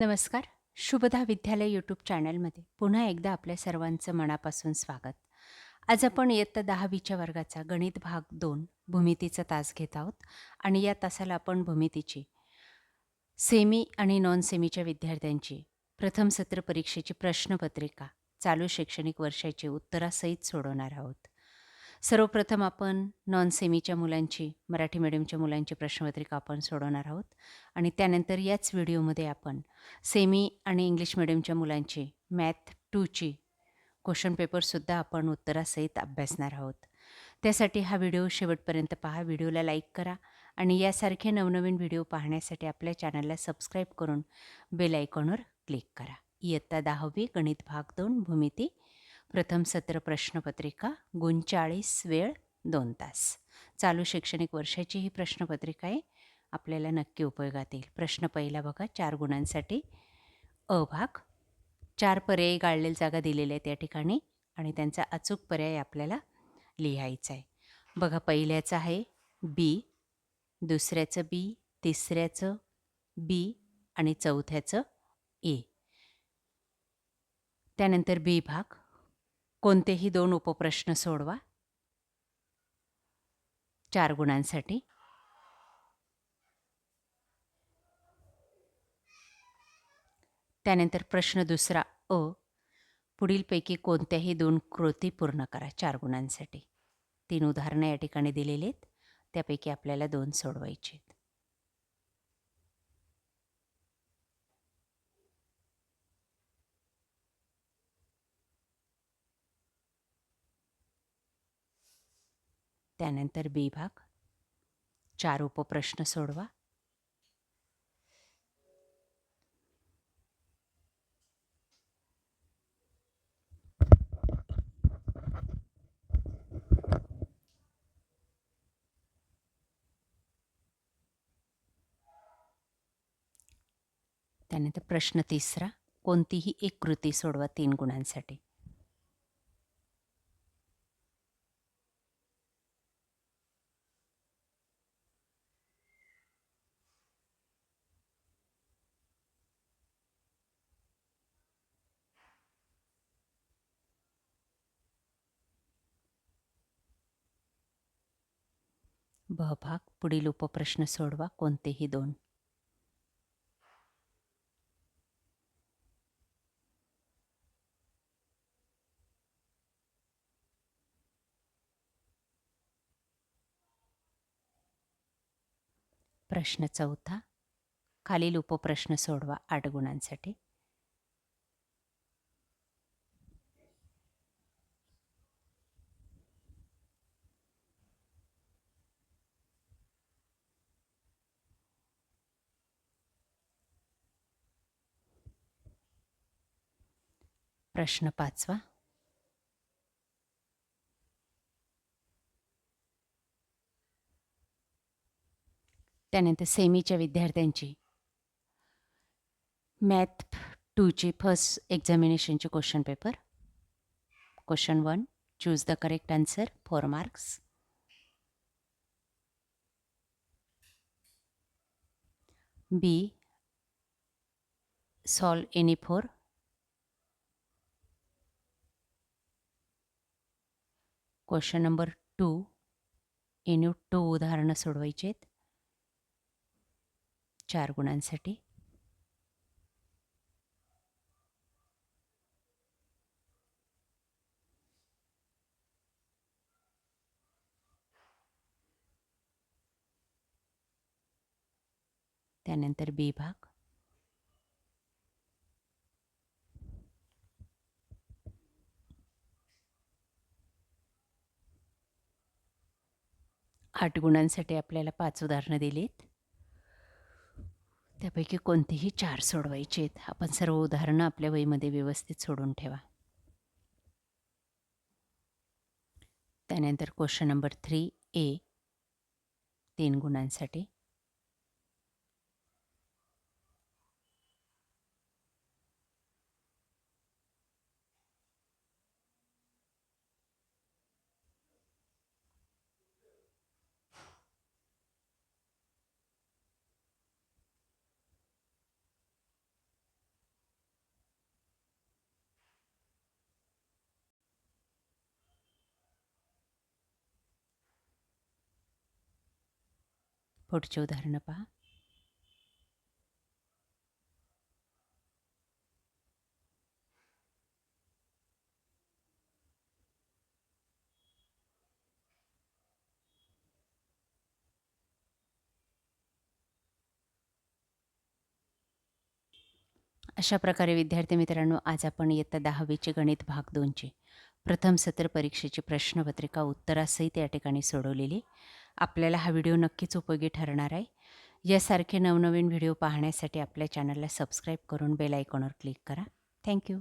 नमस्कार. शुभदा विद्यालय यूट्यूब चॅनलमध्ये पुन्हा एकदा आपल्या सर्वांचं मनापासून स्वागत. आज आपण इयत्ता 10वीच्या वर्गाचा गणित भाग 2 भूमितीचा तास घेत आहोत आणि या तासाला आपण भूमितीची सेमी आणि नॉन सेमीच्या विद्यार्थ्यांची प्रथम सत्र परीक्षेची प्रश्नपत्रिका चालू शैक्षणिक वर्षाची उत्तरासहित सोडवणार आहोत. सर्वप्रथम आपण नॉन सेमीच्या मुलांची मराठी मीडियमच्या मुलांची प्रश्नपत्रिका आपण सोडवणार आहोत आणि त्यानंतर याच व्हिडिओमध्ये आपण सेमी आणि इंग्लिश मीडियमच्या मुलांची मॅथ 2ची क्वेश्चन पेपरसुद्धा आपण उत्तरासहित अभ्यासणार आहोत. त्यासाठी हा व्हिडिओ शेवटपर्यंत पहा. व्हिडिओला लाईक करा आणि यासारखे नवनवीन व्हिडिओ पाहण्यासाठी आपल्या चॅनलला सबस्क्राईब करून बेल आयकॉनवर क्लिक करा. इयत्ता 10वी गणित भाग 2 भूमिती प्रथम सत्र प्रश्नपत्रिका गुण 40 वेळ 2 तास. चालू शैक्षणिक वर्षाची ही प्रश्नपत्रिका आहे, आपल्याला नक्की उपयोगात येईल. प्रश्न पहिला बघा, 4 गुणांसाठी अ भाग. 4 पर्यायी गाळलेली जागा दिलेल्या आहेत या ठिकाणी आणि त्यांचा अचूक पर्याय आपल्याला लिहायचा आहे. बघा, पहिल्याचं आहे बी, दुसऱ्याचं बी, तिसऱ्याचं बी आणि चौथ्याचं ए. त्यानंतर बी भाग, कोणतेही 2 उपप्रश्न सोडवा 4 गुणांसाठी. त्यानंतर प्रश्न दुसरा अ, पुढीलपैकी कोणत्याही 2 कृती पूर्ण करा 4 गुणांसाठी. 3 उदाहरणं या ठिकाणी दिलेली आहेत, त्यापैकी आपल्याला 2 सोडवायचे आहेत. त्यानंतर बी भाग, 4 उपप्रश्न सोडवा. त्यानंतर प्रश्न तिसरा, कोणतीही एक कृती सोडवा 3 गुणांसाठी. ब भाग, पुढील उपप्रश्न सोडवा कोणतेही 2. प्रश्न चौथा, खालील उपप्रश्न सोडवा 8 गुणांसाठी. प्रश्न पाचवा, त्यानंतर सेमीच्या विद्यार्थ्यांची मॅथ 2ची फर्स्ट एक्झामिनेशनची question paper. Question 1, choose the correct answer 4 marks. B, solve any 4. Question number 2, any 2 उदाहरणं सोडवायची आहेत 4 गुणांसाठी. त्यानंतर बी भाग, आठ गुणांसाठी आपल्याला 5 उदाहरणं दिलीत, त्यापैकी कोणतीही 4 सोडवायची आहेत. आपण सर्व उदाहरणं आपल्या वहीमध्ये व्यवस्थित सोडून ठेवा. त्यानंतर क्वेश्चन नंबर 3 ए, 3 गुणांसाठी. पुढची उदाहरणं पहा. अशा प्रकारे विद्यार्थी मित्रांनो, आज आपण इयत्ता 10वीचे गणित भाग 2ची प्रथम सत्र परीक्षेची प्रश्नपत्रिका उत्तरासहित या ठिकाणी सोडवलेली. आपल्याला हा व्हिडिओ नक्कीच उपयोगी ठरणार आहे. यासारखे नवनवीन व्हिडिओ पाहण्यासाठी आपल्या चॅनलला सबस्क्राईब करून बेल आयकॉनवर क्लिक करा. थँक्यू.